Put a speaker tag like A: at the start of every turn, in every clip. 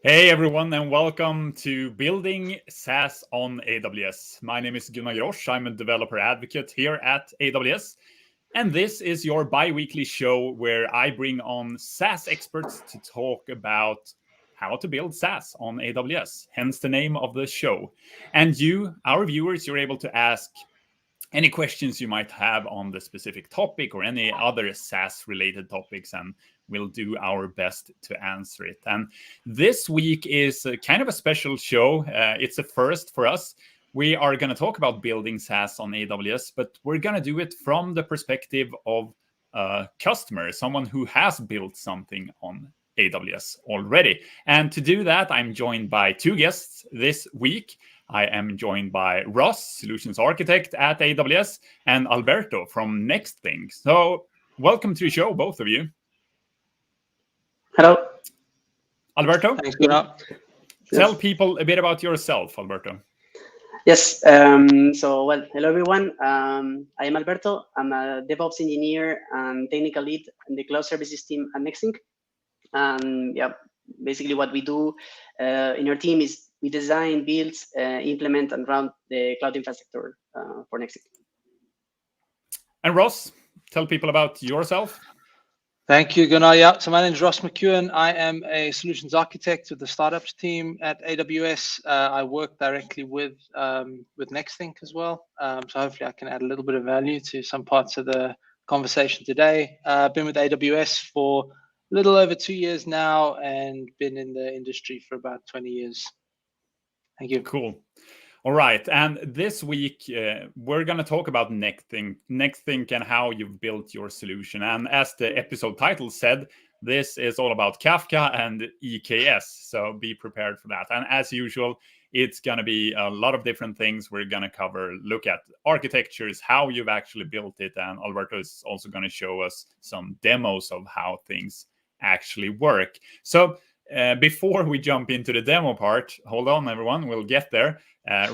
A: Hey everyone, and welcome to Building SaaS on AWS. My name is Gunnar Grosch. I'm a developer advocate here at AWS. And this is your bi-weekly show where I bring on SaaS experts to talk about how to build SaaS on AWS, hence the name of the show. And you, our viewers, you're able to ask any questions you might have on the specific topic or any other SaaS related topics, and we'll do our best to answer it. And this week is kind of a special show. It's a first for us. We are going to talk about building SaaS on AWS, but we're going to do it from the perspective of a customer, someone who has built something on AWS already. And to do that, I'm joined by two guests this week. I am joined by Ross, Solutions Architect at AWS, and Alberto from Nexthinks. So welcome to the show, both of you.
B: Hello.
A: Alberto?
C: Thanks, Gunnar.
A: Tell people a bit about yourself, Alberto.
B: Yes. Hello, everyone. I am Alberto. I'm a DevOps engineer and technical lead in the cloud services team at Nexthink. And basically what we do in our team is we design, build, implement, and run the cloud infrastructure for Nexthink.
A: And Ross, tell people about yourself.
C: Thank you, Gunnar. Yeah, so my name is Ross McEwan. I am a solutions architect with the startups team at AWS. I work directly with Nexthink as well. So hopefully I can add a little bit of value to some parts of the conversation today. I've been with AWS for a little over 2 years now and been in the industry for about 20 years. Thank you.
A: Cool. All right. And this week, we're going to talk about Nexthink and how you've built your solution. And as the episode title said, this is all about Kafka and EKS. So be prepared for that. And as usual, it's going to be a lot of different things we're going to look at architectures, how you've actually built it. And Alberto is also going to show us some demos of how things actually work. So before we jump into the demo part, hold on, everyone, we'll get there.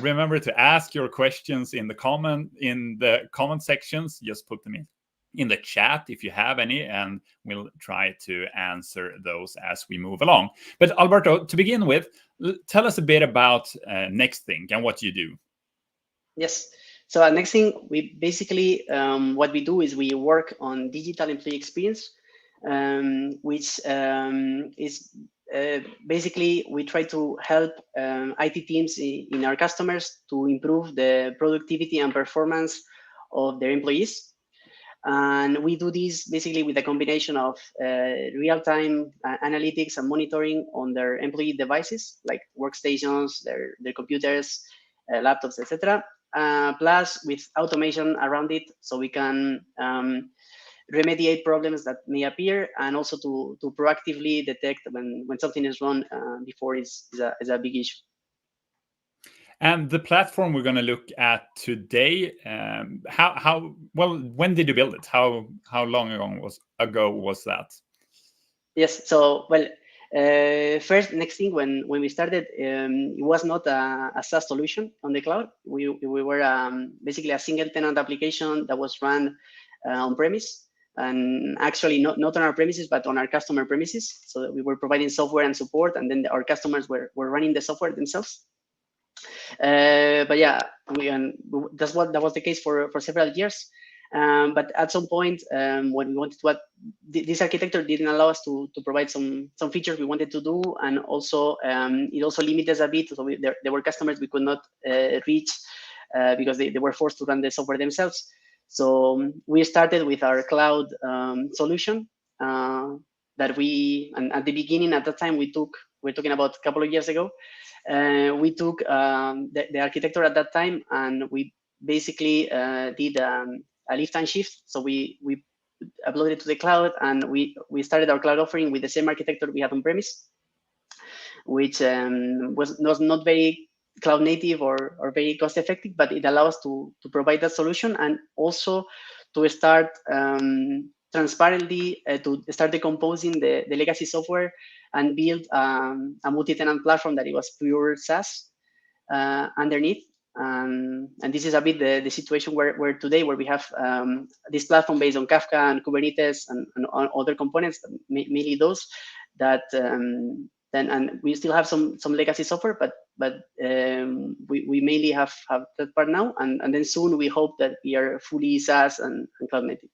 A: Remember to ask your questions in the comment sections. Just put them in the chat if you have any, and we'll try to answer those as we move along. But Alberto, to begin with, tell us a bit about Nexthink and what you do.
B: Yes. So at Nexthink, we basically what we do is we work on digital employee experience, which is basically we try to help IT teams in our customers to improve the productivity and performance of their employees. And we do this basically with a combination of real-time analytics and monitoring on their employee devices, like workstations, their computers, laptops, etc. Plus with automation around it, so we can remediate problems that may appear, and also to proactively detect when something is wrong before it's a big issue.
A: And the platform we're going to look at today, when did you build it? How long ago was that?
B: Yes. So first, Nexthink, when we started, it was not a SaaS solution on the cloud. We were basically a single tenant application that was run on premise. And actually not on our premises, but on our customer premises. So that we were providing software and support, and then our customers were running the software themselves. But yeah, that was the case for several years. But at some point, when we wanted to, this architecture didn't allow us to provide some features we wanted to do, and also it also limited us a bit. So there were customers we could not reach because they were forced to run the software themselves. So we started with our cloud solution that and at the beginning, at that time, we're talking about a couple of years ago, we took the architecture at that time, and we basically did a lift and shift. So we uploaded to the cloud, and we started our cloud offering with the same architecture we had on premise, which was not very cloud native or very cost effective, but it allows us to provide that solution, and also to start transparently to start decomposing the legacy software and build a multi-tenant platform that it was pure SaaS underneath. And this is a bit the situation where today, where we have this platform based on Kafka and Kubernetes and other components, mainly those that then, and we still have some legacy software, but we mainly have that part now, and then soon we hope that we are fully SaaS and cloud native.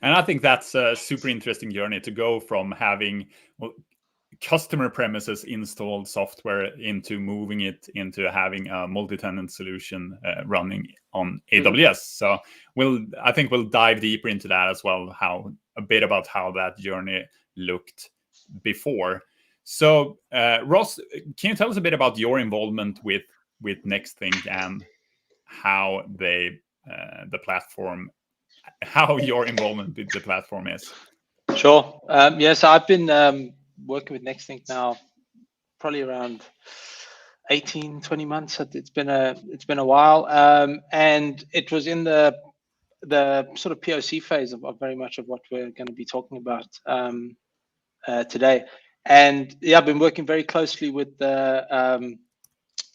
A: And I think that's a super interesting journey to go from having customer premises installed software into moving it into having a multi-tenant solution running on AWS. So I think we'll dive deeper into that as well, a bit about how that journey looked before. So Ross, can you tell us a bit about your involvement with Nexthink and how the platform, how your involvement with the platform is?
C: Sure. Yes, I've been working with Nexthink now probably around 18-20 months. It's been a while, and it was in the sort of POC phase of very much of what we're going to be talking about today. And yeah, I've been working very closely with the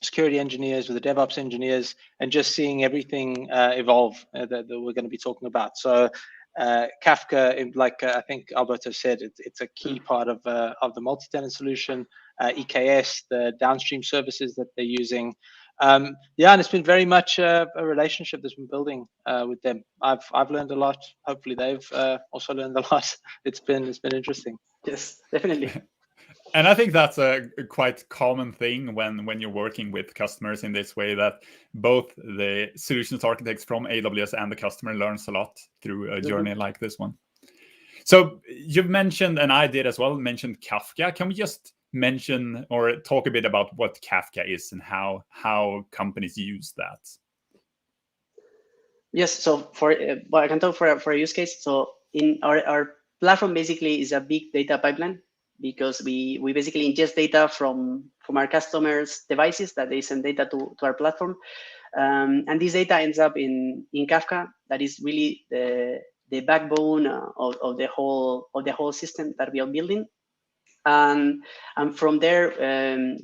C: security engineers, with the DevOps engineers, and just seeing everything evolve that we're going to be talking about. So Kafka, like I think Alberto said, it's a key part of the multi-tenant solution. EKS, the downstream services that they're using. Yeah, and it's been very much a relationship that's been building with them. I've learned a lot. Hopefully, they've also learned a lot. It's been interesting.
B: Yes, definitely.
A: And I think that's a quite common thing when you're working with customers in this way, that both the solutions architects from AWS and the customer learns a lot through a journey like this one. So you've mentioned, and I did as well, mentioned Kafka. Can we just mention or talk a bit about what Kafka is and how companies use that?
B: Yes, so well, I can talk for a use case. So in our platform basically is a big data pipeline, because we basically ingest data from our customers' devices that they send data to our platform, and this data ends up in Kafka. That is really the backbone of the whole system that we are building. And from there,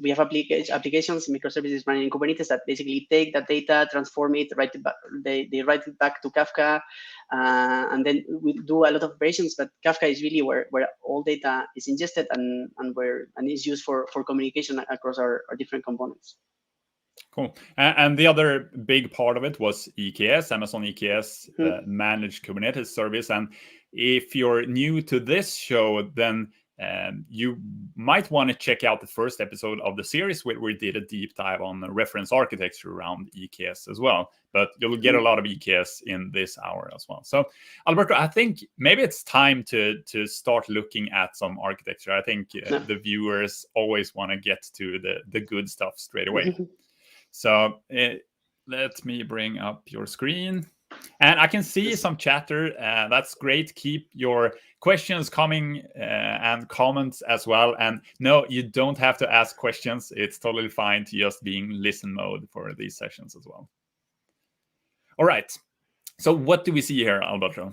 B: we have applications, microservices running in Kubernetes that basically take that data, transform it, write it back. They write it back to Kafka, and then we do a lot of operations. But Kafka is really where all data is ingested and is used for communication across our different components.
A: Cool. And the other big part of it was EKS, Amazon EKS managed Kubernetes service. And if you're new to this show, then you might want to check out the first episode of the series where we did a deep dive on the reference architecture around EKS as well. But you'll get a lot of EKS in this hour as well. So, Alberto, I think maybe it's time to start looking at some architecture. I think the viewers always want to get to the good stuff straight away. So let me bring up your screen. And I can see some chatter. That's great. Keep your questions coming and comments as well. And no, you don't have to ask questions. It's totally fine to just be in listen mode for these sessions as well. All right. So what do we see here, Alberto?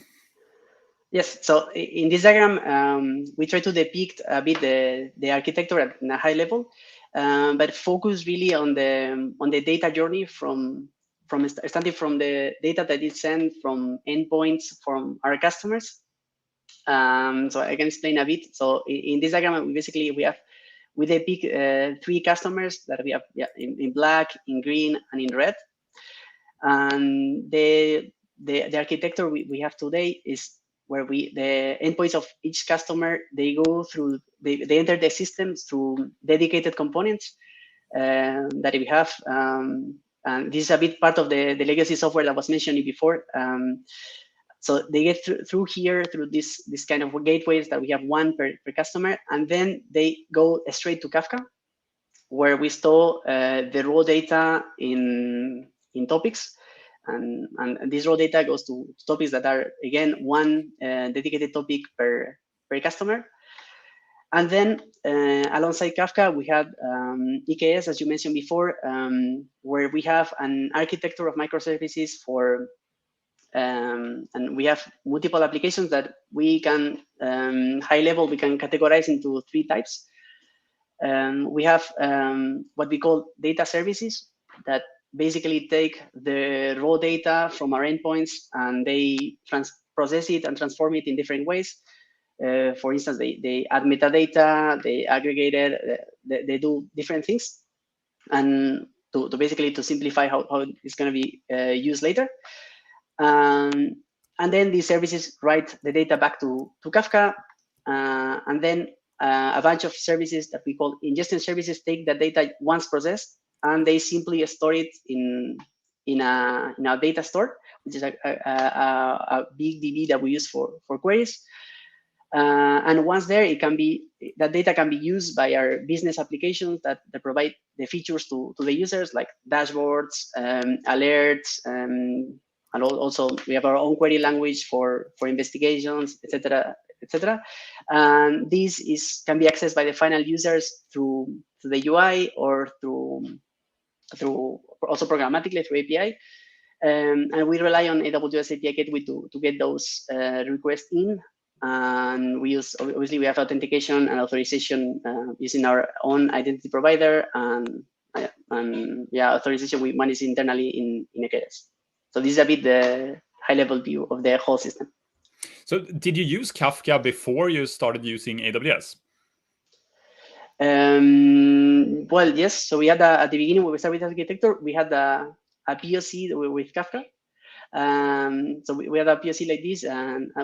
B: Yes. So in this diagram, we try to depict a bit the architecture at a high level, but focus really on the data journey starting from the data that is sent from endpoints from our customers. So I can explain a bit. So in this diagram, we depict 3 customers that we have in black, in green, and in red. And the architecture we have today is where the endpoints of each customer, they enter the systems through dedicated components that we have. And this is a bit part of the legacy software that was mentioned before. So they get through here, through this kind of gateways that we have one per customer, and then they go straight to Kafka, where we store the raw data in topics. And this raw data goes to topics that are, again, one dedicated topic per customer. And then alongside Kafka, we had EKS, as you mentioned before, where we have an architecture of microservices for, and we have multiple applications that we can, high level, we can categorize into 3 types. We have what we call data services that basically take the raw data from our endpoints and they process it and transform it in different ways. For instance, they add metadata, they aggregate it, they do different things, and to basically to simplify how it's going to be used later. And then these services write the data back to Kafka, and then a bunch of services that we call ingestion services take that data once processed, and they simply store it in a data store, which is a big DB that we use for queries. And once there, that data can be used by our business applications that provide the features to the users, like dashboards, alerts, and also we have our own query language for investigations, etc., etc. And this can be accessed by the final users through the UI or through also programmatically through API. And we rely on AWS API Gateway to get those requests in. And we obviously we have authentication and authorization using our own identity provider, and authorization we manage internally in EKS. So this is a bit the high level view of the whole system.
A: So did you use Kafka before you started using AWS?
B: Well, yes. So we had at the beginning when we started with architecture, we had a POC with Kafka. So we had a POC like this,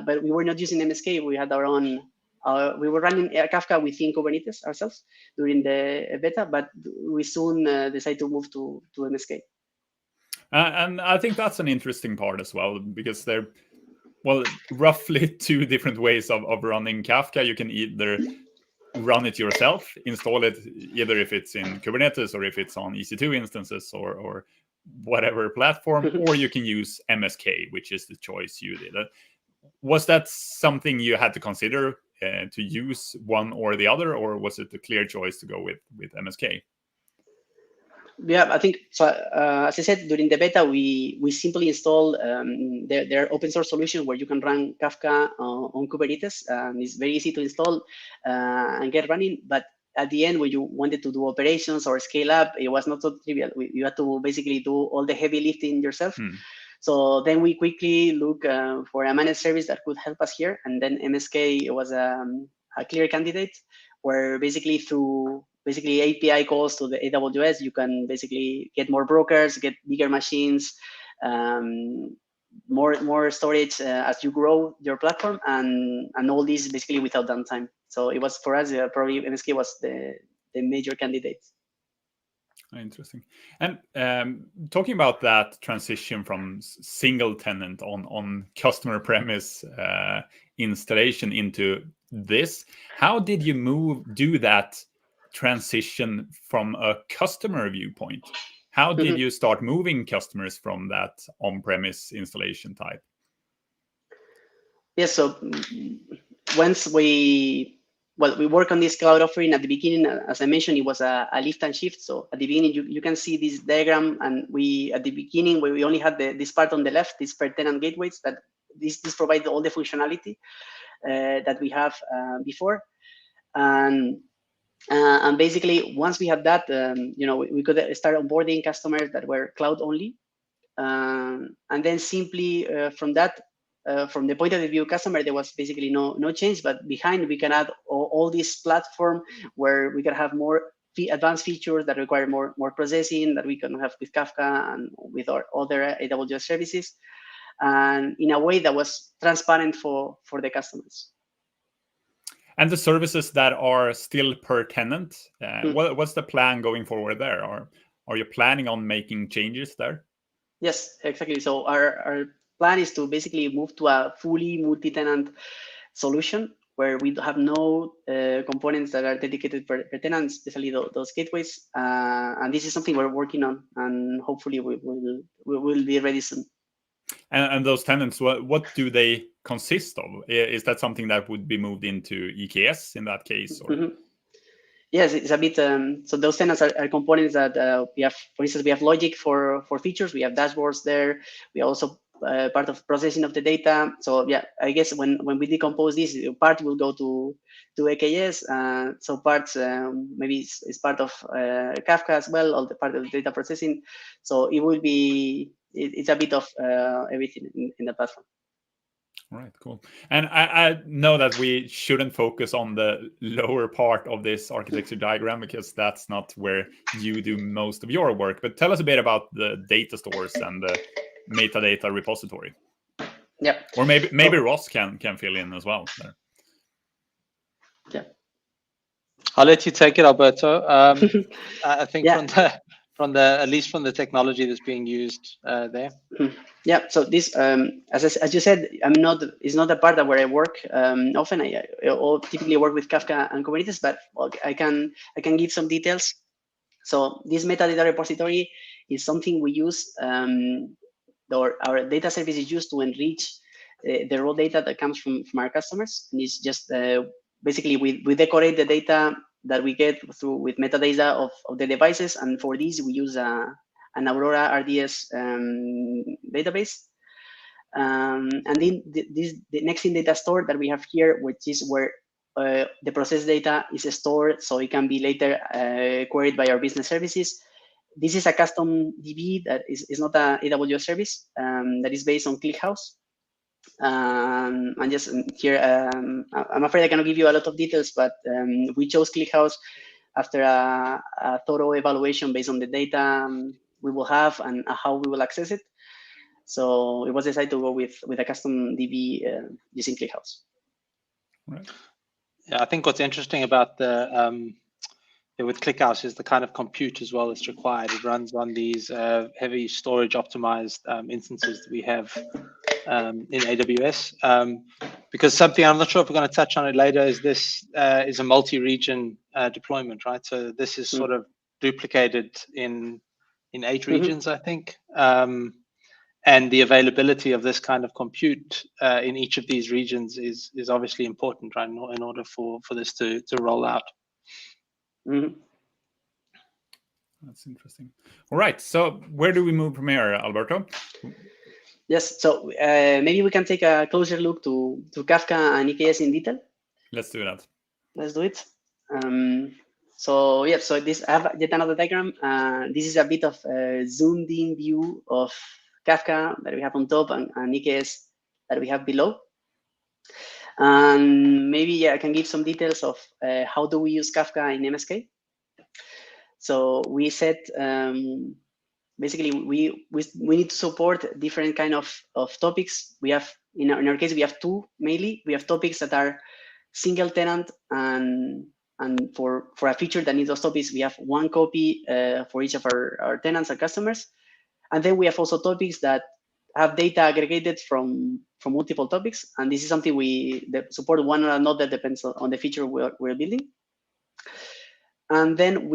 B: but we were not using MSK. We had our own. We were running Kafka within Kubernetes ourselves during the beta, but we soon decided to move to MSK.
A: And I think that's an interesting part as well, because they're roughly two different ways of running Kafka. You can either run it yourself, install it either if it's in Kubernetes or if it's on EC2 instances or whatever platform, or you can use MSK, which is the choice you did. Was that something you had to consider to use one or the other, or was it a clear choice to go with MSK?
B: Yeah, I think so. As I said, during the beta, we simply installed their open source solution where you can run Kafka on Kubernetes. It's very easy to install and get running. But at the end, when you wanted to do operations or scale up, it was not so trivial. You had to basically do all the heavy lifting yourself. So then we quickly look for a managed service that could help us here. And then MSK was a clear candidate, where basically through API calls to the AWS, you can basically get more brokers, get bigger machines, more storage as you grow your platform, and all this basically without downtime. So it was for us probably MSK was the major candidate.
A: Interesting. And talking about that transition from single tenant on customer premise installation into this, how did you do that transition from a customer viewpoint? How did you start moving customers from that on-premise installation type?
B: Yes, so once we work on this cloud offering at the beginning, as I mentioned, it was a lift and shift. So at the beginning, you can see this diagram, and at the beginning, where we only had this part on the left, these per tenant gateways, that this provides all the functionality that we have before. And basically, once we had that, we could start onboarding customers that were cloud only, and then simply from that, from the point of view customer, there was basically no change. But behind, we can add all this platform where we can have more advanced features that require more processing that we can have with Kafka and with our other AWS services, and in a way that was transparent for the customers.
A: And the services that are still per tenant, what's the plan going forward there? Are you planning on making changes there?
B: Yes, exactly. So our plan is to basically move to a fully multi-tenant solution where we have no components that are dedicated per tenant, especially those gateways. And this is something we're working on, and hopefully we will be ready soon.
A: And those tenants, what do they consist of? Is that something that would be moved into EKS in that case? Or?
B: Yes, it's a bit. So those tenants are components that we have. For instance, we have logic for features. We have dashboards there. We are also part of processing of the data. So yeah, I guess when we decompose this, part will go to EKS. So parts maybe it's part of Kafka as well, all the part of the data processing. So it will be. It's a bit of everything in the platform.
A: All right, cool. And I know that we shouldn't focus on the lower part of this architecture diagram because that's not where you do most of your work. But tell us a bit about the data stores and the metadata repository.
B: Yeah.
A: Or maybe Ross can fill in as well there.
B: Yeah.
C: I'll let you take it, Alberto. I think
B: Yeah.
C: from the at least from the technology that's being used there.
B: Yeah. So this, as you said, it's not a part that where I work often. I typically work with Kafka and Kubernetes, but I can give some details. So this metadata repository is something we use, or our data service is used to enrich the raw data that comes from our customers. And it's just basically we decorate the data that we get with metadata of the devices, and for this we use an Aurora RDS database. And then the Nexthink data store that we have here, which is where the process data is stored, so it can be later queried by our business services. This is a custom DB that is not an AWS service, that is based on ClickHouse. And just here, I'm afraid I cannot give you a lot of details, but we chose ClickHouse after a thorough evaluation based on the data we will have and how we will access it. So it was decided to go with a custom DB using ClickHouse.
A: Right.
C: Yeah, I think what's interesting about the with ClickHouse is the kind of compute as well that's required. It runs on these heavy storage optimized instances that we have in AWS. Because something I'm not sure if we're going to touch on it later is this is a multi-region deployment, right? So this is sort of duplicated in 8 regions, I think. And the availability of this kind of compute in each of these regions is obviously important, right? In order for this to roll out.
A: That's interesting. All right. So where do we move from here, Alberto?
B: Yes. So maybe we can take a closer look to Kafka and EKS in detail.
A: Let's do that.
B: Let's do it. So yeah. So I have yet another diagram. This is a bit of a zoomed in view of Kafka that we have on top and EKS that we have below. And maybe I can give some details of how do we use Kafka in MSK. So we said basically we need to support different kind of topics. We have in our case we have 2 mainly. We have topics that are single tenant, and for a feature that needs those topics, we have 1 copy for each of our tenants and customers. And then we have also topics that have data aggregated from multiple topics, and this is something that support one or another, depends on the feature we're building. And then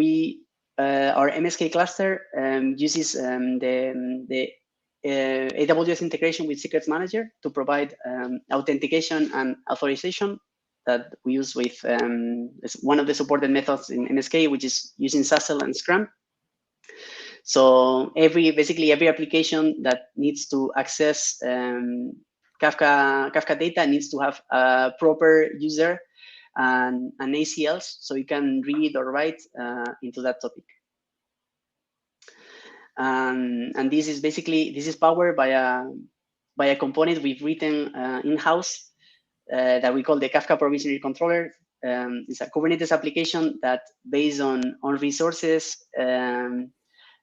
B: our MSK cluster uses the AWS integration with Secrets Manager to provide authentication and authorization that we use with one of the supported methods in MSK, which is using SASL and Scrum. So basically every application that needs to access Kafka data needs to have a proper user and ACLs, so you can read or write into that topic. And this is powered by a component we've written in-house that we call the Kafka provisional controller. It's a Kubernetes application that based on resources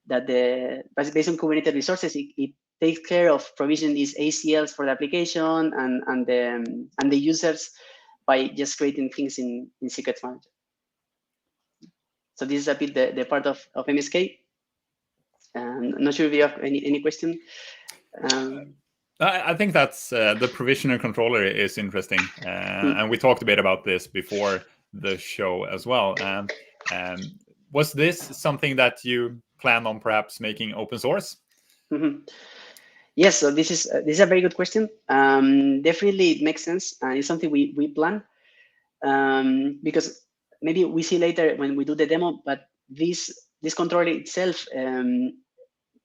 B: based on Kubernetes resources, it takes care of provisioning these ACLs for the application and the users by just creating things in Secrets Manager. So this is a bit the part of MSK. I'm not sure if you have any question.
A: I think that's the provisional controller is interesting, and we talked a bit about this before the show as well. And was this something that you plan on perhaps making open source?
B: Yes, so this is a very good question. Definitely, it makes sense, and it's something we plan because maybe we see later when we do the demo. But this controller itself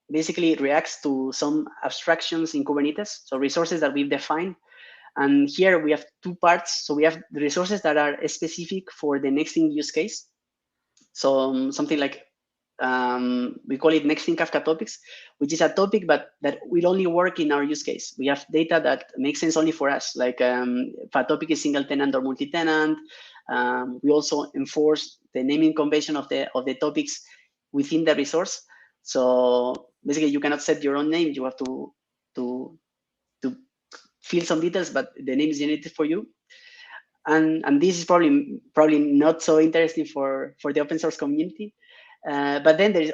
B: basically reacts to some abstractions in Kubernetes, so resources that we've defined. And here we have 2 parts. So we have the resources that are specific for the Nexthinks use case. So something like We call it Nexthink Kafka topics, which is a topic but that will only work in our use case. We have data that makes sense only for us, like if a topic is single tenant or multi-tenant. We also enforce the naming convention of the topics within the resource. So basically, you cannot set your own name. You have to fill some details, but the name is generated for you. And this is probably not so interesting for the open source community. But then there's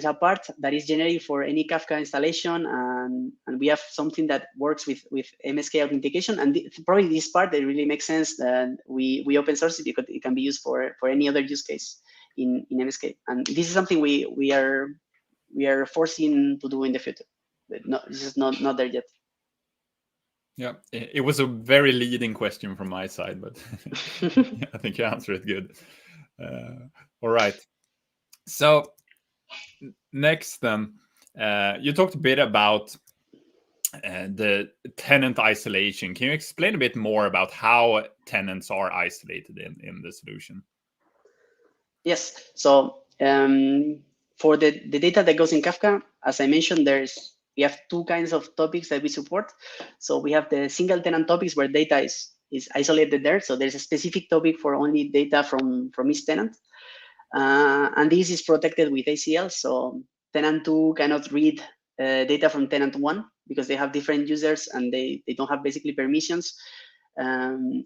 B: a part that is generated for any Kafka installation, and we have something that works with MSK authentication. And probably this part that really makes sense that we open source it because it can be used for any other use case in MSK. And this is something we are forcing to do in the future. But this is not there yet.
A: Yeah, it was a very leading question from my side, but I think you answered it good. All right. So next then, you talked a bit about the tenant isolation. Can you explain a bit more about how tenants are isolated in the solution?
B: Yes. So for the data that goes in Kafka, as I mentioned, we have two kinds of topics that we support. So we have the single tenant topics where data is isolated there. So there's a specific topic for only data from each tenant. And this is protected with ACL. So tenant 2 cannot read data from tenant 1 because they have different users and they don't have basically permissions in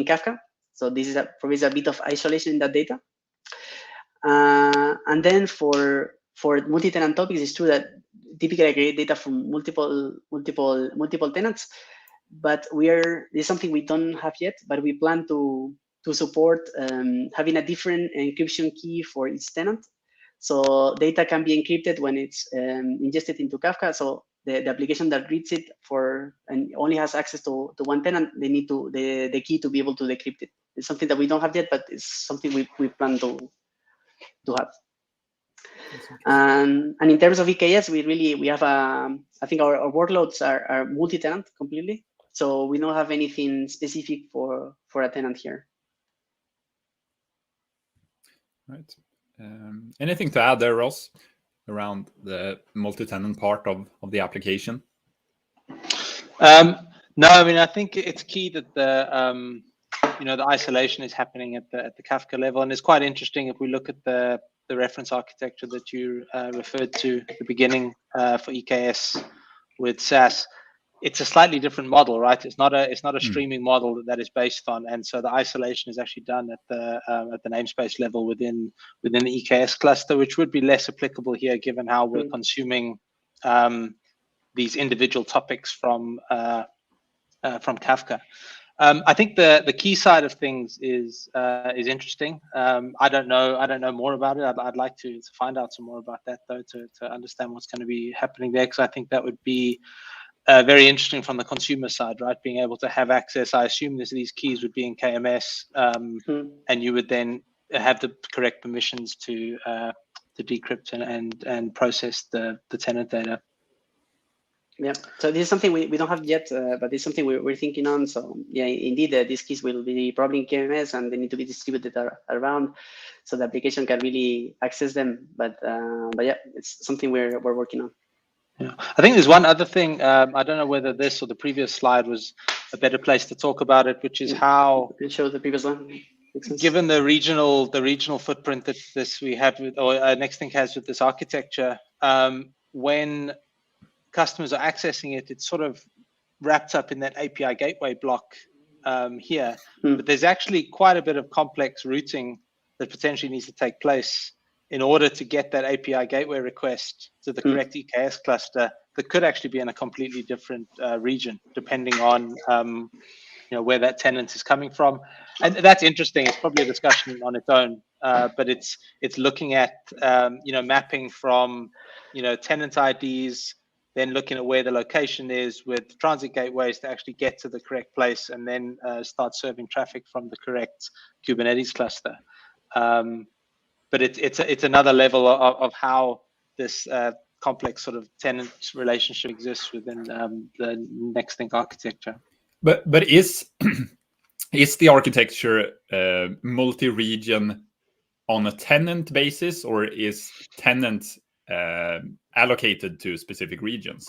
B: Kafka. So this is provides a bit of isolation in that data. And then for multi-tenant topics, it's true that typically I create data from multiple tenants, but this is something we don't have yet, but we plan to support having a different encryption key for each tenant. So data can be encrypted when it's ingested into Kafka. So the application that reads it and only has access to one tenant, they need the key to be able to decrypt it. It's something that we don't have yet, but it's something we plan to have. And in terms of EKS, we have I think our workloads are multi-tenant completely. So we don't have anything specific for a tenant here.
A: Right. Anything to add there, Ross, around the multi-tenant part of the application?
C: No, I mean, I think it's key that the isolation is happening at the Kafka level, and it's quite interesting if we look at the reference architecture that you referred to at the beginning for EKS with SaaS. It's a slightly different model, right? It's not a streaming model that is based on, and so the isolation is actually done at the namespace level within the EKS cluster, which would be less applicable here, given how we're consuming these individual topics from Kafka. I think the key side of things is interesting. I don't know more about it. I'd like to find out some more about that, though, to understand what's going to be happening there, because I think that would be very interesting from the consumer side, right? Being able to have access. I assume these keys would be in KMS, and you would then have the correct permissions to decrypt and process the tenant data.
B: Yeah, so this is something we don't have yet, but it's something we're thinking on. So yeah, indeed, these keys will be probably in KMS and they need to be distributed around, so the application can really access them. But yeah, it's something we're working on.
C: Yeah, I think there's one other thing. I don't know whether this or the previous slide was a better place to talk about it, which is how.
B: You can show the previous one.
C: Given the regional footprint that we have Nexthink has with this architecture, when customers are accessing it, it's sort of wrapped up in that API gateway block here. But there's actually quite a bit of complex routing that potentially needs to take place in order to get that API gateway request to the correct EKS cluster that could actually be in a completely different region, depending on where that tenant is coming from. And that's interesting. It's probably a discussion on its own, but it's looking at mapping from tenant IDs, then looking at where the location is with transit gateways to actually get to the correct place, and then start serving traffic from the correct Kubernetes cluster. But it's another level of how this complex sort of tenant relationship exists within the Nexthink architecture.
A: But is the architecture multi-region on a tenant basis, or is tenant allocated to specific regions?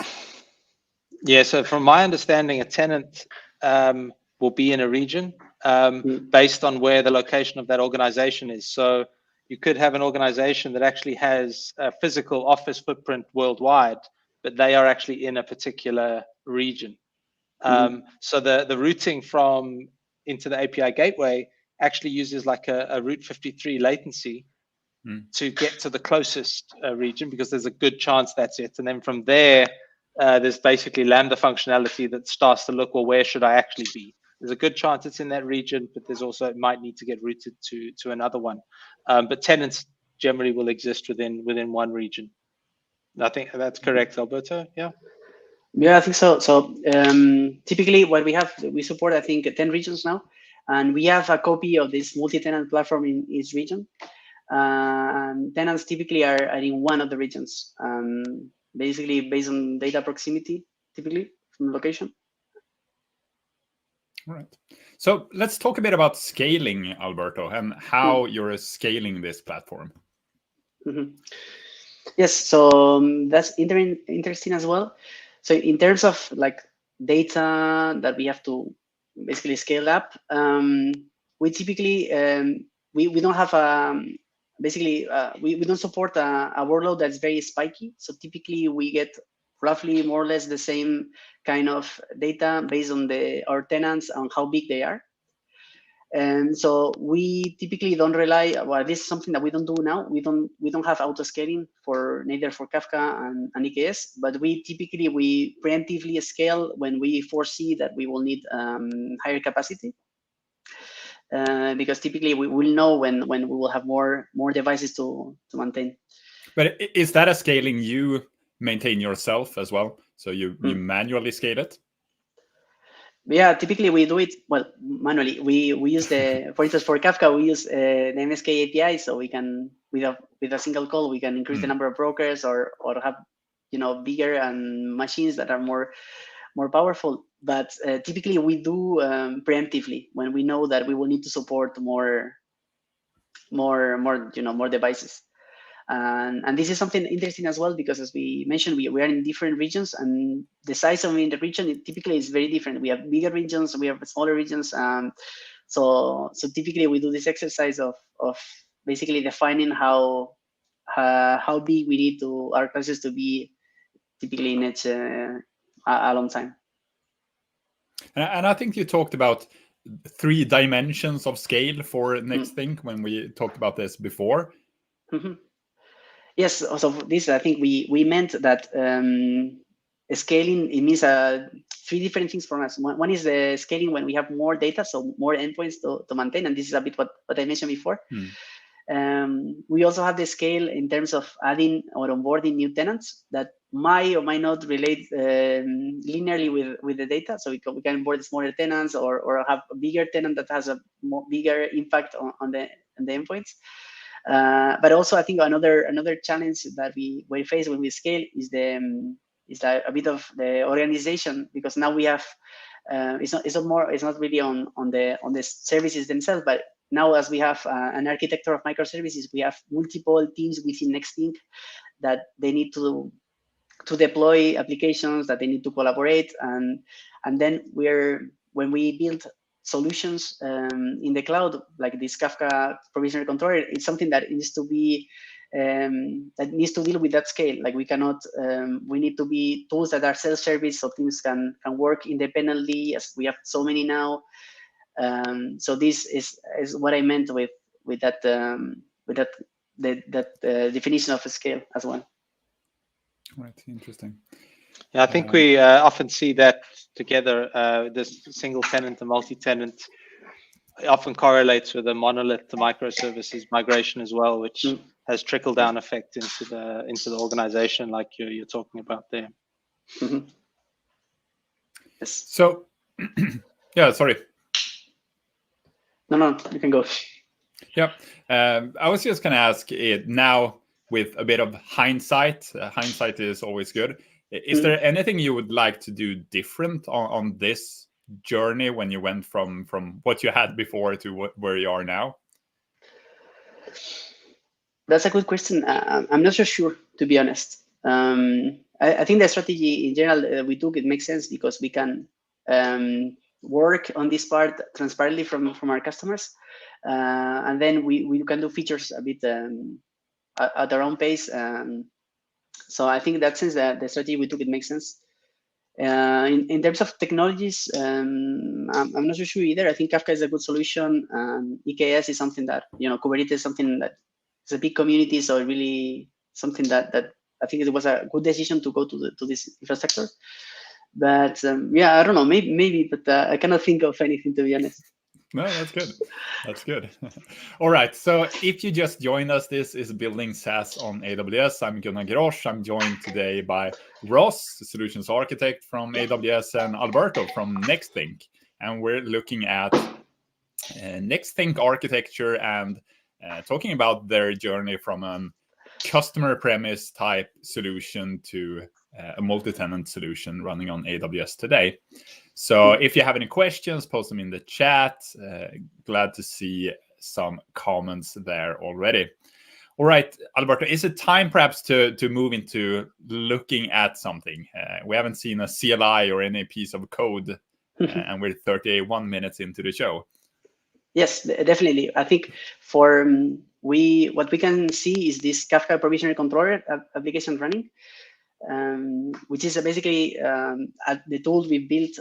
C: Yeah, so from my understanding, a tenant will be in a region based on where the location of that organization is. So you could have an organization that actually has a physical office footprint worldwide, but they are actually in a particular region. So the routing from into the API gateway actually uses like a Route 53 latency to get to the closest region, because there's a good chance that's it. And then from there, there's basically Lambda functionality that starts to look, well, where should I actually be? There's a good chance it's in that region, but there's also, it might need to get routed to another one. But tenants generally will exist within one region. I think that's correct, Alberto. Yeah.
B: Yeah, I think so. So typically what we support, I think 10 regions now, and we have a copy of this multi-tenant platform in each region. Tenants typically are in one of the regions, basically based on data proximity, typically from location.
A: All right. So let's talk a bit about scaling, Alberto, and how you're scaling this platform.
B: Yes, so that's interesting as well. So in terms of like data that we have to basically scale up, we typically we don't have we don't support a workload that's very spiky. So typically we get roughly more or less the same kind of data based on our tenants and how big they are. And so we typically don't rely. Well, this is something that we don't do now. We don't have auto scaling for neither for Kafka and EKS, but we preemptively scale when we foresee that we will need higher capacity. Because typically we will know when we will have more devices to maintain.
A: But is that a scaling you maintain yourself as well? So you manually scale it?
B: Yeah, typically we do it manually. We use for instance, for Kafka, we use the MSK API, so we can with a single call we can increase the number of brokers or have bigger and machines that are more powerful. But typically we do preemptively when we know that we will need to support more devices. And this is something interesting as well, because as we mentioned, we are in different regions, and the size of the region typically is very different. We have bigger regions, we have smaller regions. So typically we do this exercise of basically defining how big we need our clusters to be typically in each a long time.
A: And I think you talked about 3 dimensions of scale for Nexthink when we talked about this before.
B: Yes, so this I think we meant that scaling, it means 3 different things for us. One is the scaling when we have more data, so more endpoints to maintain, and this is a bit what I mentioned before. We also have the scale in terms of adding or onboarding new tenants that might or might not relate linearly with the data. So we can onboard smaller tenants or have a bigger tenant that has a bigger impact on the endpoints. But also, I think another challenge that we face when we scale is a bit of the organization, because now we have it's not really on the services themselves, but now as we have an architecture of microservices, we have multiple teams within Nexthink that they need to deploy applications, that they need to collaborate, and then when we build solutions in the cloud, like this Kafka provisional controller, it's something that needs to be that needs to deal with that scale. Like we cannot, we need to be tools that are self-service, so things can work independently, as we have so many now. So this is what I meant with that definition of a scale as well.
A: Right, interesting.
C: Yeah, I think we often see that together. This single tenant and multi-tenant often correlates with a monolith to microservices migration as well, which has trickle down effect into the organization, like you're talking about there.
B: Yes.
A: So, yeah, sorry.
B: No, you can go.
A: Yeah, I was just going to ask it now with a bit of hindsight. Hindsight is always good. Is there anything you would like to do different on this journey when you went from what you had before to where you are now?
B: That's a good question. I'm not so sure, to be honest. I think the strategy in general we took, it makes sense because we can work on this part transparently from our customers. And then we can do features a bit at our own pace. So I think in that sense that the strategy we took, it makes sense. In terms of technologies, I'm not so sure either. I think Kafka is a good solution. EKS is something that, Kubernetes is something that is a big community. So really something that I think it was a good decision to go to this infrastructure. But yeah, I don't know, maybe, but I cannot think of anything, to be honest.
A: No, that's good. That's good. All right. So if you just joined us, this is Building SaaS on AWS. I'm Gunnar Grosch. I'm joined today by Ross, the solutions architect from AWS, and Alberto from Nexthink. And we're looking at Nexthink architecture and talking about their journey from a customer premise type solution to a multi-tenant solution running on AWS today. So if you have any questions, post them in the chat. Glad to see some comments there already. All right, Alberto, is it time perhaps to move into looking at something? We haven't seen a CLI or any piece of code, and we're 31 minutes into the show.
B: Yes, definitely. I think for what we can see is this Kafka provisional controller application running. Which is basically the tool we built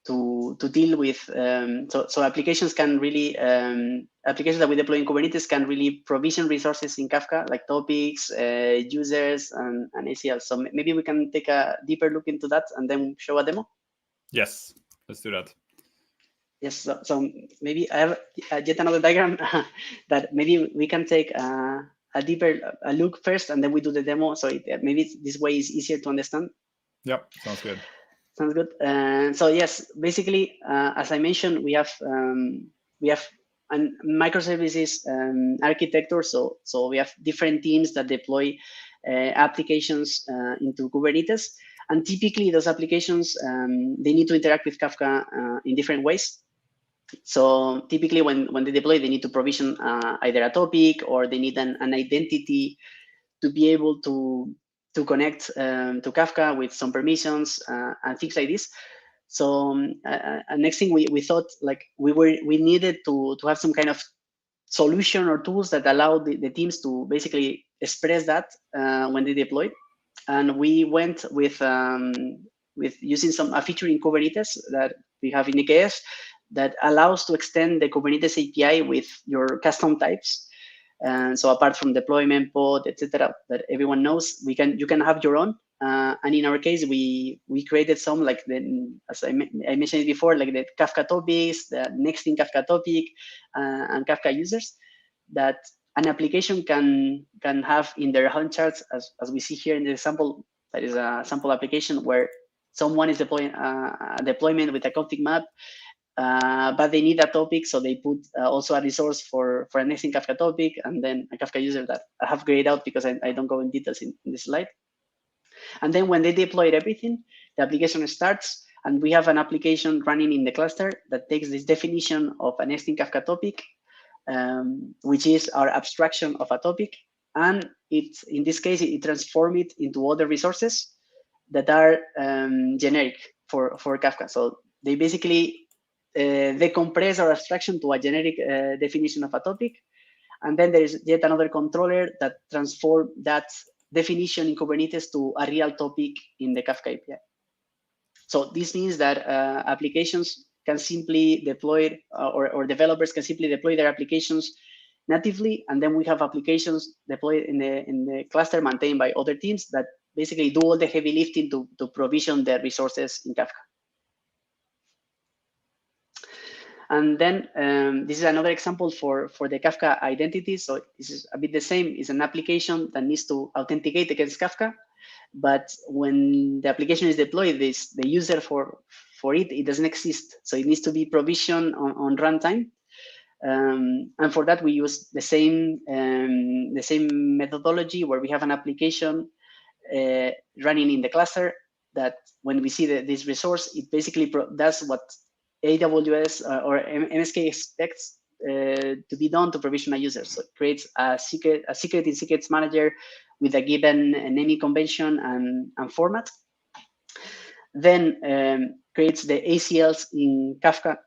B: to deal with. So applications can really applications that we deploy in Kubernetes can really provision resources in Kafka, like topics, users, and ACL. So maybe we can take a deeper look into that and then show a demo.
A: Yes, let's do that.
B: Yes. So maybe I have yet another diagram that maybe we can take a deeper look first, and then we do the demo. So maybe this way is easier to understand.
A: Yep, sounds good.
B: Sounds good. So yes, basically, as I mentioned, we have a microservices architecture. So we have different teams that deploy applications into Kubernetes, and typically those applications they need to interact with Kafka in different ways. So typically when they deploy, they need to provision either a topic or they need an identity to be able to connect to Kafka with some permissions and things like this. So next thing we thought, like we needed to have some kind of solution or tools that allow the teams to basically express that when they deploy. And we went with using a feature in Kubernetes that we have in EKS that allows to extend the Kubernetes API with your custom types. And so apart from deployment pod, etc., that everyone knows, you can have your own. And in our case, we created some, like as I mentioned before, like the Kafka topics, the Nexthink Kafka topic, and Kafka users that an application can have in their Helm charts, as we see here in the example. That is a sample application where someone is deploying a deployment with a config map. But they need a topic, so they put also a resource for a Nexthink Kafka topic, and then a Kafka user that I have grayed out because I don't go in details in this slide. And then when they deployed everything, the application starts, and we have an application running in the cluster that takes this definition of a Nexthink Kafka topic, which is our abstraction of a topic, and in this case it transforms it into other resources that are generic for Kafka. So they basically they compress our abstraction to a generic definition of a topic. And then there is yet another controller that transforms that definition in Kubernetes to a real topic in the Kafka API. So this means that applications can simply deploy, or developers can simply deploy their applications natively. And then we have applications deployed in the cluster maintained by other teams that basically do all the heavy lifting to provision their resources in Kafka. And then this is another example for the Kafka identity. So this is a bit the same. It's an application that needs to authenticate against Kafka. But when the application is deployed, the user for it doesn't exist. So it needs to be provisioned on runtime. And for that, we use the same methodology where we have an application running in the cluster that when we see this resource, it basically does what AWS or MSK expects to be done to provision a user. So it creates a secret in secrets manager with a given naming convention and format. Then creates the ACLs in Kafka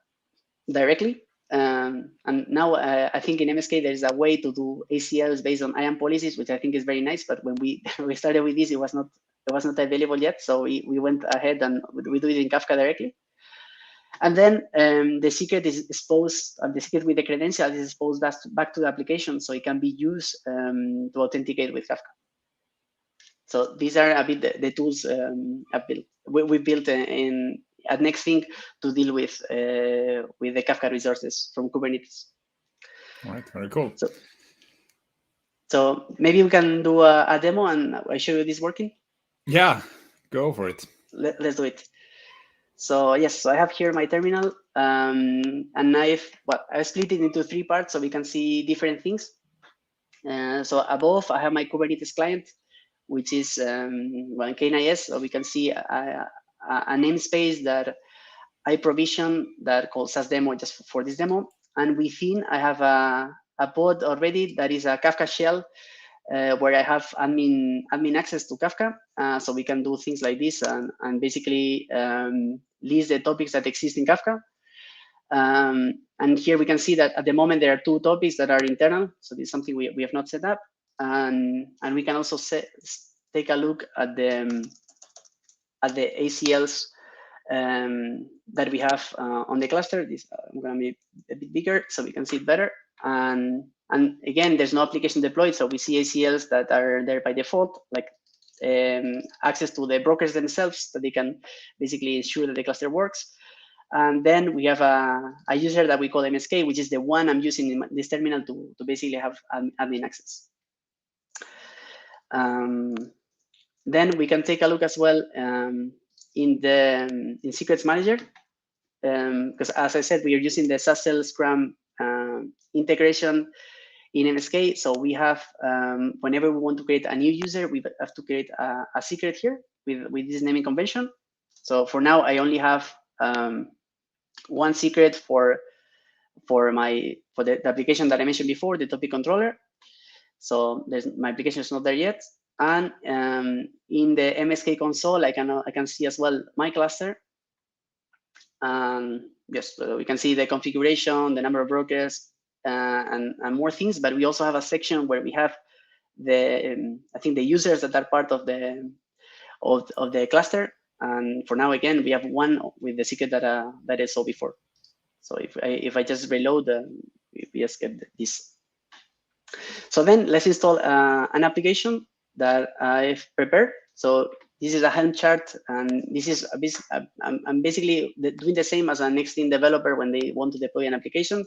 B: directly. And now I think in MSK there's a way to do ACLs based on IAM policies, which I think is very nice. But when we started with this, it was not available yet. So we went ahead and we do it in Kafka directly. And then the secret is exposed, the secret with the credentials is exposed back to the application, so it can be used to authenticate with Kafka. So these are a bit the tools we built at Nexthink to deal with the Kafka resources from Kubernetes.
A: All right, very cool.
B: So maybe we can do a demo and I show you this working.
A: Yeah, go for it.
B: Let's do it. So yes, so I have here my terminal, and I've split it into 3 parts so we can see different things. So above I have my Kubernetes client, which is KNIS. So we can see a namespace that I provision that called SaaS Demo just for this demo. And within I have a pod already that is a Kafka Shell, where I have admin access to Kafka, so we can do things like this and basically list the topics that exist in Kafka. And here we can see that at the moment there are 2 topics that are internal, so this is something we have not set up. And we can also take a look at the ACLs that we have on the cluster. This I'm going to be a bit bigger so we can see it better. And again, there's no application deployed, so we see ACLs that are there by default, like access to the brokers themselves, that they can basically ensure that the cluster works. And then we have a user that we call MSK, which is the one I'm using in this terminal to basically have admin access. Then we can take a look as well in Secrets Manager, because as I said, we are using the SaaS Scrum integration in MSK. So we have, whenever we want to create a new user, we have to create a secret here with this naming convention. So for now, I only have one secret for the application that I mentioned before, the topic controller. So my application is not there yet. And in the MSK console, I can see as well my cluster. Yes, so we can see the configuration, the number of brokers, and more things. But we also have a section where we have I think the users that are part of the cluster. And for now, again, we have one with the secret that I saw before. So if I just reload, we just get this. So then let's install an application that I've prepared. So this is a Helm chart, and this is I'm basically doing the same as a Nexthink developer when they want to deploy an application.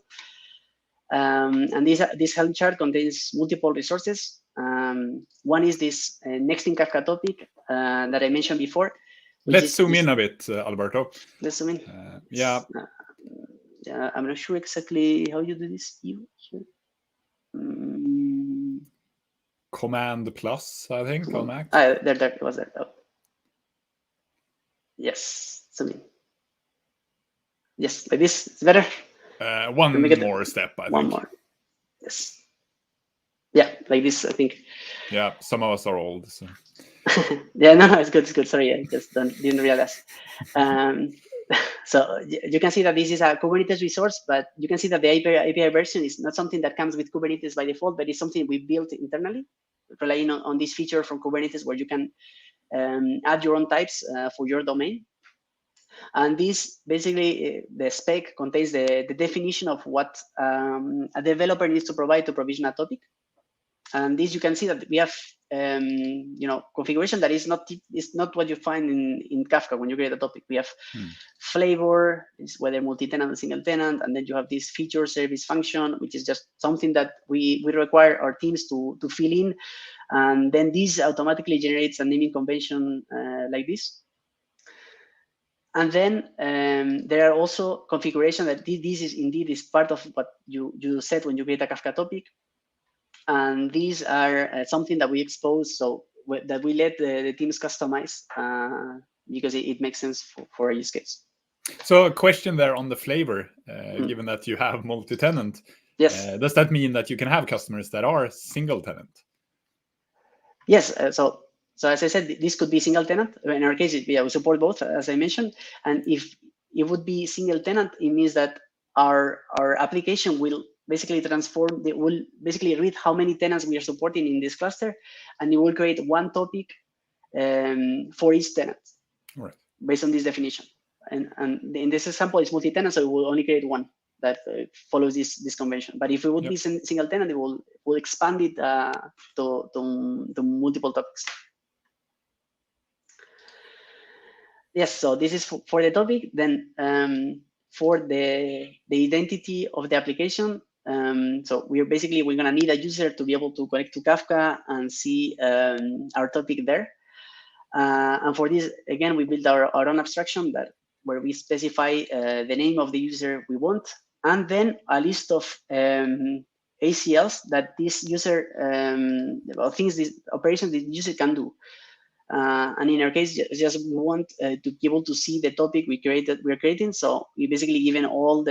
B: And this Helm chart contains multiple resources. One is this Nexthink Kafka topic that I mentioned before.
A: Let's zoom in a bit, Alberto.
B: Let's zoom in.
A: Yeah.
B: Yeah, I'm not sure exactly how you do this.
A: Command plus, I think, on Mac.
B: There it was there. Oh. Yes, zoom in. Yes, like this. It's better.
A: One more step, I think.
B: One more. Yes. Yeah, like this, I think.
A: Yeah, some of us are old. So.
B: Yeah, no, it's good. It's good. Sorry, I just didn't realize. So you can see that this is a Kubernetes resource, but you can see that the API version is not something that comes with Kubernetes by default, but it's something we built internally, relying on this feature from Kubernetes where you can add your own types for your domain. And this basically, the spec contains the definition of what a developer needs to provide to provision a topic. And this, you can see that we have, configuration that is not what you find in Kafka when you create a topic. We have flavor, is whether multi-tenant or single tenant, and then you have this feature service function, which is just something that we require our teams to fill in, and then this automatically generates a naming convention like this. And then there are also configuration that this is indeed part of what you said when you create a Kafka topic. And these are something that we expose, so that we let the teams customize because it makes sense for a use case.
A: So a question there on the flavor, given that you have multi-tenant.
B: Yes.
A: Does that mean that you can have customers that are single tenant?
B: Yes. So as I said, this could be single tenant. In our case, we support both, as I mentioned. And if it would be single tenant, it means that our application will basically transform. It will basically read how many tenants we are supporting in this cluster, and it will create one topic for each tenant,
A: Right.
B: based on this definition. And in this example, it's multi-tenant, so it will only create one that follows this convention. But if it would be single tenant, it will expand it to multiple topics. Yes, so this is for the topic. Then for the identity of the application, so we're gonna need a user to be able to connect to Kafka and see our topic there. And for this, again, we built our own abstraction where we specify the name of the user we want, and then a list of ACLs that this user, things, this operation the user can do. And in our case, just we want to be able to see the topic we're creating. So we basically given all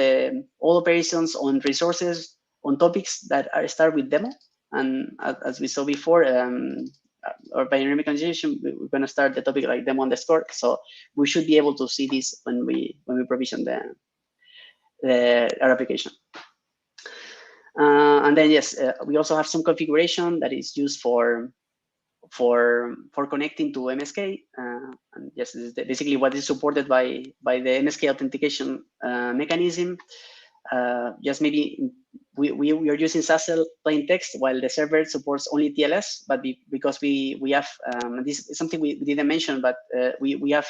B: operations on resources on topics that start with demo. And as we saw before, or binary mechanization, we're going to start the topic like demo underscore. So we should be able to see this when we provision our application. And then yes, we also have some configuration that is used for connecting to MSK. And yes, this is basically what is supported by the MSK authentication mechanism. Just maybe we are using SaaS plain text while the server supports only TLS, but because we have this is something we didn't mention, but we have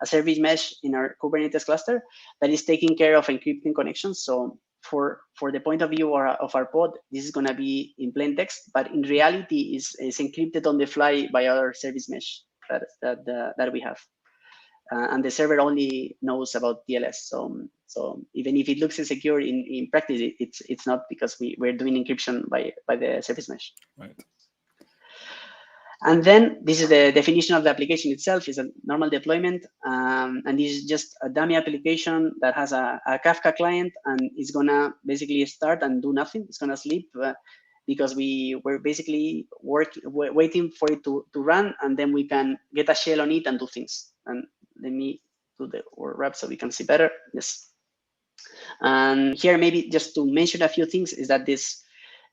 B: a service mesh in our Kubernetes cluster that is taking care of encrypting connections. So for the point of view of our pod, this is going to be in plain text, but in reality is encrypted on the fly by our service mesh that we have. And the server only knows about TLS. So even if it looks insecure in practice, it's not, because we're doing encryption by the service mesh.
A: Right.
B: And then this is the definition of the application itself. Is a normal deployment, and this is just a dummy application that has a Kafka client, and it's gonna basically start and do nothing. It's gonna sleep because we were basically waiting for it to run, and then we can get a shell on it and do things. And let me do the wrap so we can see better. Yes. And here, maybe just to mention a few things, is that this.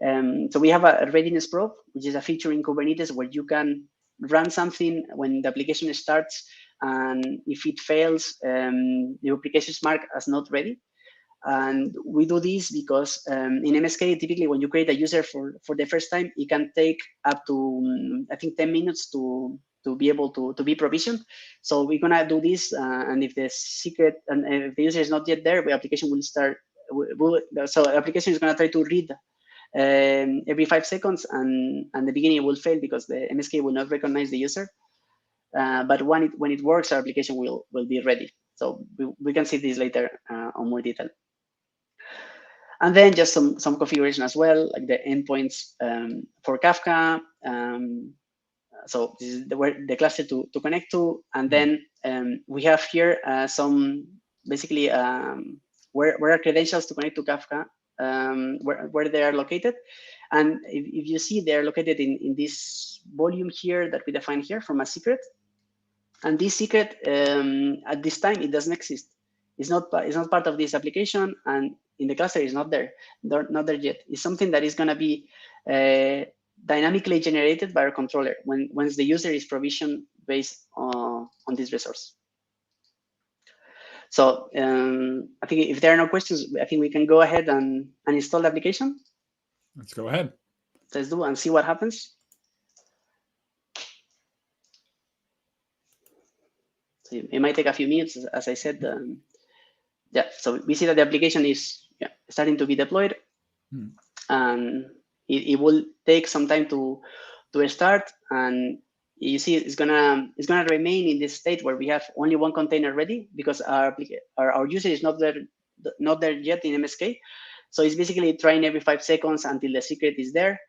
B: So we have a Readiness Pro, which is a feature in Kubernetes where you can run something when the application starts, and if it fails, the application is marked as not ready. And we do this because in MSK, typically when you create a user for the first time, it can take up to, I think, 10 minutes to be able to be provisioned. So we're gonna do this, and if the secret and if the user is not yet there, the application will start. So the application is gonna try to read every 5 seconds, and the beginning will fail because the MSK will not recognize the user. But when it works, our application will be ready. So we can see this later on more detail. And then just some configuration as well, like the endpoints for Kafka. So this is the cluster to connect to, and then we have here some basically where are credentials to connect to Kafka. Where they are located, and if you see, they are located in this volume here that we define here from a secret. And this secret at this time it doesn't exist. It's not part of this application, and in the cluster is not there. Not there yet. It's something that is going to be dynamically generated by our controller once the user is provisioned based on this resource. So I think if there are no questions, I think we can go ahead and install the application.
A: Let's go ahead.
B: Let's do and see what happens. So it might take a few minutes, as I said. Yeah, so we see that the application is starting to be deployed, and it will take some time to start. And you see, it's gonna remain in this state where we have only one container ready because our user is not there yet in MSK. So it's basically trying every 5 seconds until the secret is there,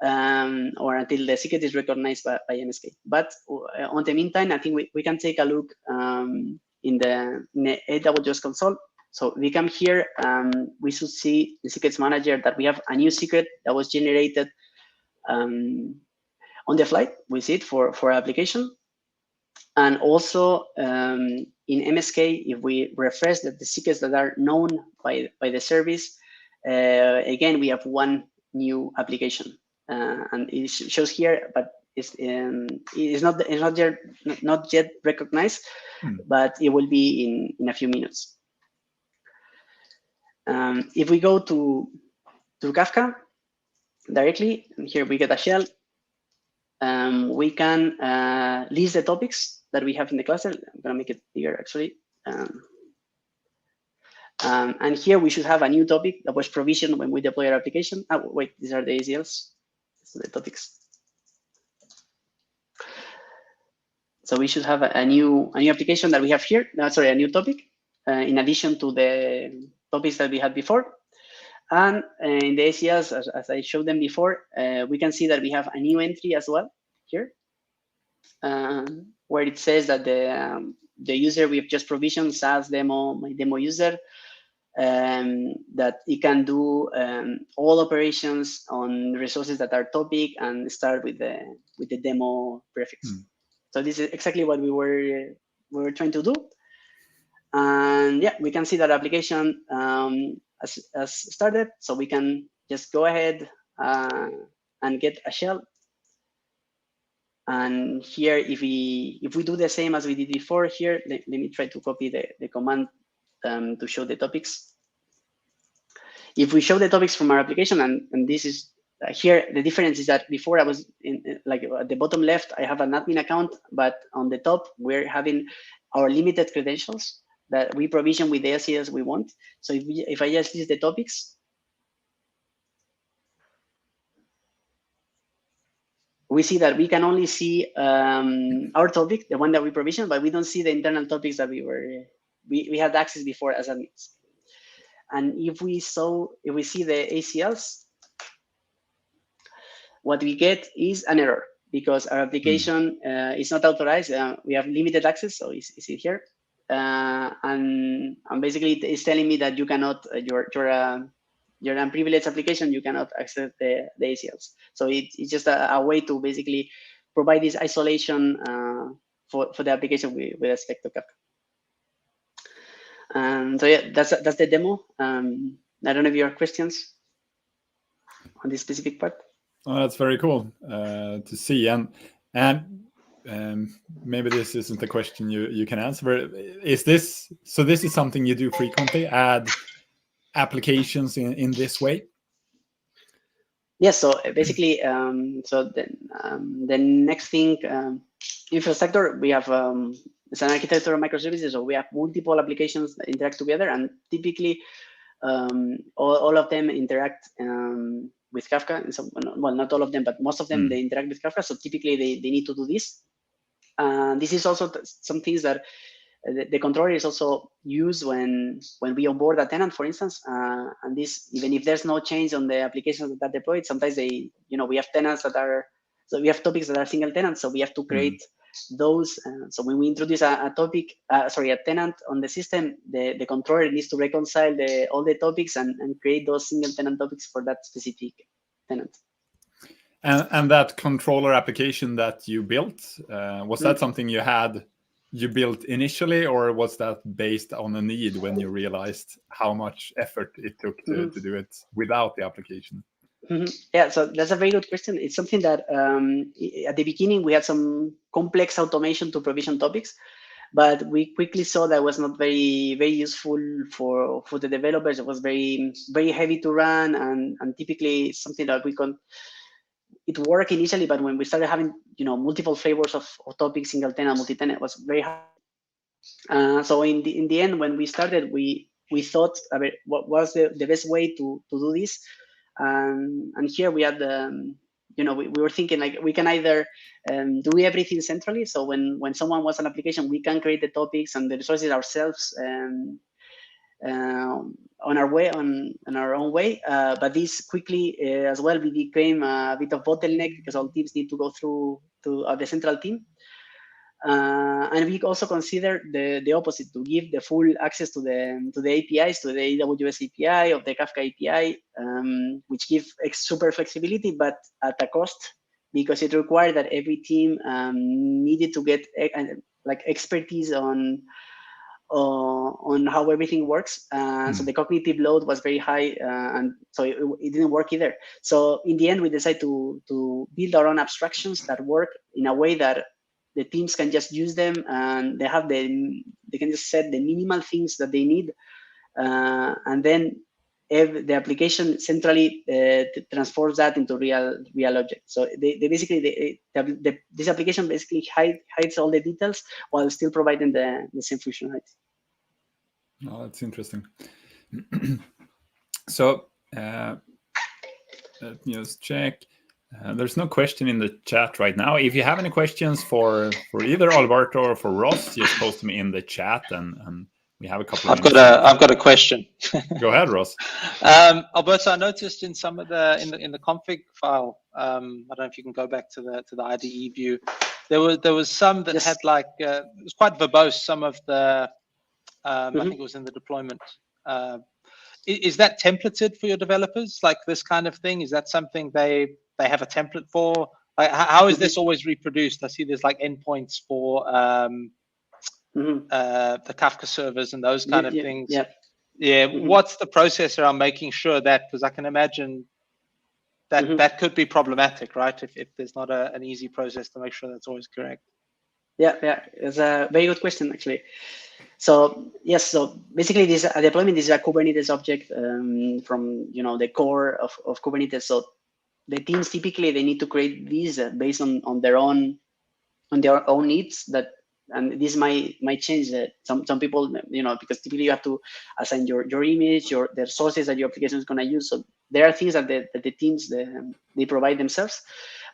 B: or until the secret is recognized by MSK. But on the meantime, I think we can take a look in the AWS console. So we come here, we should see the secrets manager that we have a new secret that was generated on the fly. We see it for our application. And also in MSK, if we refresh the secrets that are known by the service, again, we have one new application. And it shows here, but it's not yet recognized, but it will be in a few minutes. If we go to Kafka directly, here we get a shell. We can list the topics that we have in the cluster. I'm gonna make it bigger actually. And here we should have a new topic that was provisioned when we deploy our application. Oh, wait, these are the ACLs, so the topics. So we should have a new application that we have here. No, sorry, a new topic in addition to the topics that we had before. And in the ACLs, as I showed them before, we can see that we have a new entry as well here, where it says that the user we've just provisioned, SaaS Demo, my demo user, that it can do all operations on resources that are topic and start with the demo prefix. So this is exactly what we were trying to do. And yeah, we can see that application has started, so we can just go ahead and get a shell. And here, if we do the same as we did before, here let me try to copy the command to show the topics. If we show the topics from our application, and this is here, the difference is that before I was like at the bottom left, I have an admin account, but on the top we're having our limited credentials that we provision with the ACLs we want. So if I just list the topics, we see that we can only see our topic, the one that we provisioned, but we don't see the internal topics that we had access before as admins. And if we see the ACLs, what we get is an error because our application is not authorized. We have limited access, so you see it here. And basically it's telling me that you cannot, your unprivileged application, you cannot access the ACLs. So it's just a way to basically provide this isolation for the application with respect to Kafka. So yeah, that's the demo. I don't know if you have questions on this specific part.
A: Oh, that's very cool to see. And maybe this isn't a question you can answer. Is this is something you do frequently? Add applications in this way?
B: Yes. So basically, so the Nexthink infrastructure, we have it's an architecture of microservices, so we have multiple applications that interact together, and typically all of them interact with Kafka. And so, well, not all of them, but most of them they interact with Kafka. So typically they need to do this. This is also some things that the controller is also used when we onboard a tenant, for instance. And this, even if there's no change on the applications that are deployed, sometimes we have tenants that are, so we have topics that are single tenants, so we have to create those. So when we introduce a tenant on the system, the controller needs to reconcile all the topics and create those single tenant topics for that specific tenant.
A: And that controller application that you built, was that something you built initially, or was that based on a need when you realized how much effort it took to do it without the application?
B: Yeah, so that's a very good question. It's something that at the beginning we had some complex automation to provision topics, but we quickly saw that was not very, very useful for the developers. It was very, very heavy to run, and typically something that it worked initially, but when we started having multiple flavors of topics, single tenant, multi-tenant, it was very hard. So in the end, when we started, we thought about what was the best way to do this. And here we had we were thinking like we can either do everything centrally. So when someone wants an application, we can create the topics and the resources ourselves on our own way. But this quickly as well, we became a bit of bottleneck because all teams need to go through to the central team. And we also consider the opposite, to give the full access to the APIs, to the AWS API of the Kafka API, which give super flexibility, but at a cost, because it required that every team needed to get like expertise on how everything works. So the cognitive load was very high, and so it didn't work either. So in the end, we decided to build our own abstractions that work in a way that the teams can just use them, and they can just set the minimal things that they need, and then the application centrally transforms that into real objects. So this application basically hides all the details while still providing the same functionality.
A: Oh, that's interesting. So let me just check. There's no question in the chat right now. If you have any questions for either Alberto or for Ross, just post them in the chat, and we have a couple of minutes.
C: I've got a question.
A: Go ahead, Ross.
C: Alberto, I noticed in some of in the config file, I don't know if you can go back to the IDE view. There was some that had like it was quite verbose. Some of the I think it was in the deployment. Is that templated for your developers? Like this kind of thing? Is that something they have a template for? Like, how is this always reproduced? I see there's like endpoints for the Kafka servers and those kind of things. What's the process around making sure that, because I can imagine that that could be problematic, right? If there's not an easy process to make sure that's always correct.
B: Yeah, it's a very good question, actually. So yes, so basically this deployment is a Kubernetes object from the core of Kubernetes. So the teams typically they need to create these based on their own needs, and this might change. Some people, because typically you have to assign your image, the sources that your application is going to use. So there are things that the teams they provide themselves,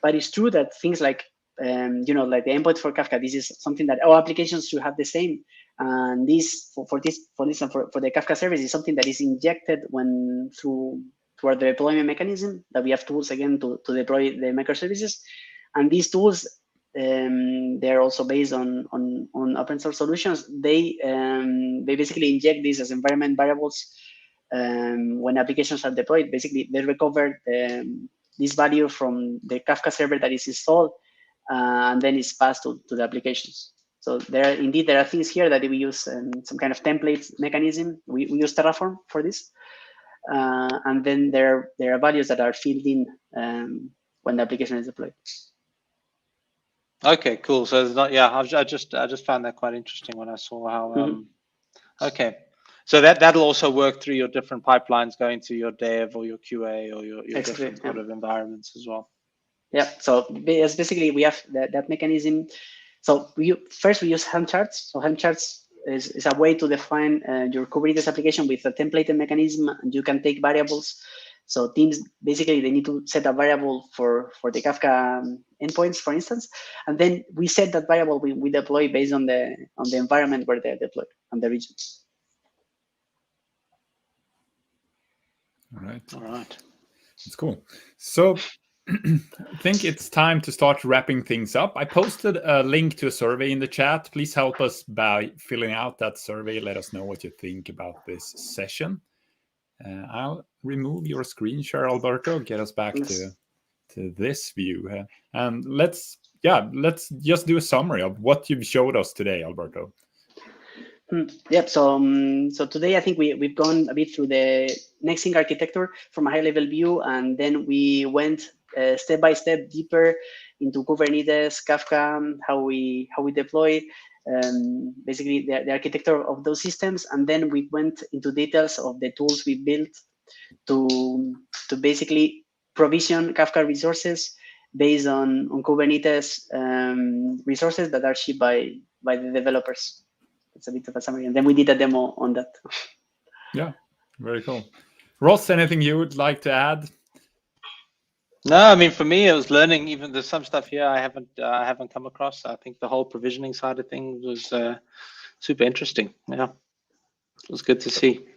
B: but it's true that things like like the endpoint for Kafka, this is something that all applications should have the same. And this for the Kafka service is something that is injected through our deployment mechanism, that we have tools again to deploy the microservices. And these tools, they're also based on open source solutions. They basically inject these as environment variables when applications are deployed. Basically, they recover this value from the Kafka server that is installed, and then it's passed to the applications. So there are things here that we use some kind of template mechanism. We use Terraform for this, and then there are values that are filled in when the application is deployed.
C: Okay, cool. So it's not, I just found that quite interesting when I saw how. Okay, so that'll also work through your different pipelines going to your dev or your QA or your different sort of environments as well. Yeah.
B: So basically we have that mechanism. So we use Helm charts. So Helm charts is a way to define your Kubernetes application with a templated mechanism, and you can take variables. So teams basically they need to set a variable for the Kafka endpoints, for instance, and then we set that variable we deploy based on the environment where they're deployed and the region.
A: All right.
B: That's
A: cool. So I think it's time to start wrapping things up. I posted a link to a survey in the chat. Please help us by filling out that survey. Let us know what you think about this session. I'll remove your screen share, Alberto. Get us back to this view, and let's just do a summary of what you've showed us today, Alberto.
B: Yep. So today I think we've gone a bit through the Nexthink architecture from a high-level view, and then we went step by step deeper into Kubernetes, Kafka, how we deploy, basically the architecture of those systems, and then we went into details of the tools we built to basically provision Kafka resources based on Kubernetes resources that are shipped by the developers. It's a bit of a summary, and then we did a demo on that.
A: Yeah, very cool. Ross, anything you would like to add?
C: No, I mean, for me, it was learning. Even there's some stuff here I haven't come across. I think the whole provisioning side of things was super interesting. Yeah, it was good to see.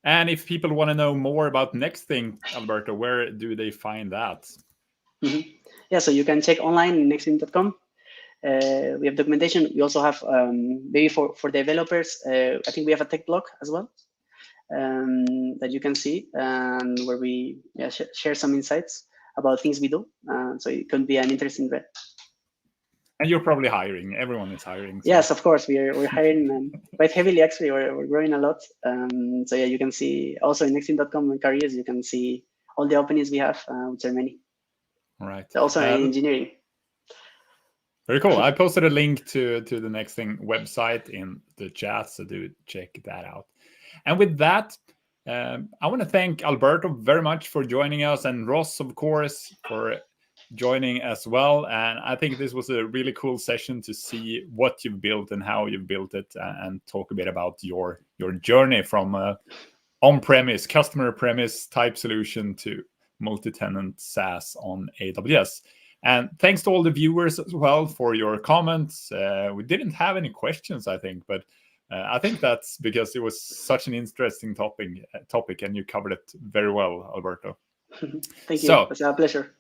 A: And if people want to know more about Nexthink, Alberto, where do they find that?
B: Yeah, so you can check online nexthink.com. We have documentation. We also have maybe for developers. I think we have a tech blog as well that you can see, where we share some insights about things we do. So it can be an interesting read.
A: And you're probably hiring. Everyone is hiring. So.
B: Yes, of course. We're hiring quite heavily, actually. We're growing a lot. So yeah, you can see also in nexthink.com and careers, you can see all the openings we have, which are many.
A: All right.
B: Also in engineering.
A: Very cool. I posted a link to the Nexthink website in the chat, so do check that out. And with that, I want to thank Alberto very much for joining us, and Ross, of course, for joining as well. And I think this was a really cool session to see what you've built and how you've built it, and talk a bit about your journey from on-premise, customer premise type solution to multi-tenant SaaS on AWS. And thanks to all the viewers as well for your comments. We didn't have any questions, I think, but I think that's because it was such an interesting topic, and you covered it very well, Alberto.
B: Thank you. It's a pleasure.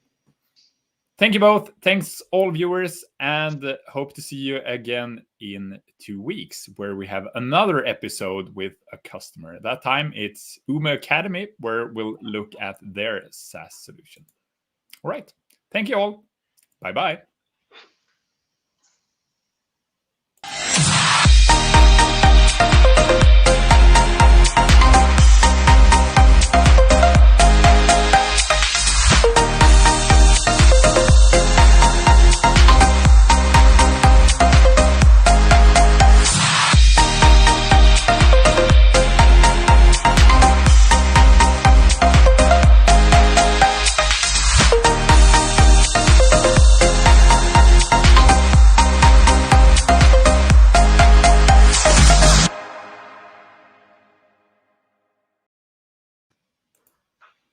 A: Thank you both. Thanks all viewers, and hope to see you again in 2 weeks, where we have another episode with a customer. That time it's Ume Academy, where we'll look at their SaaS solution. All right. Thank you all. Bye-bye.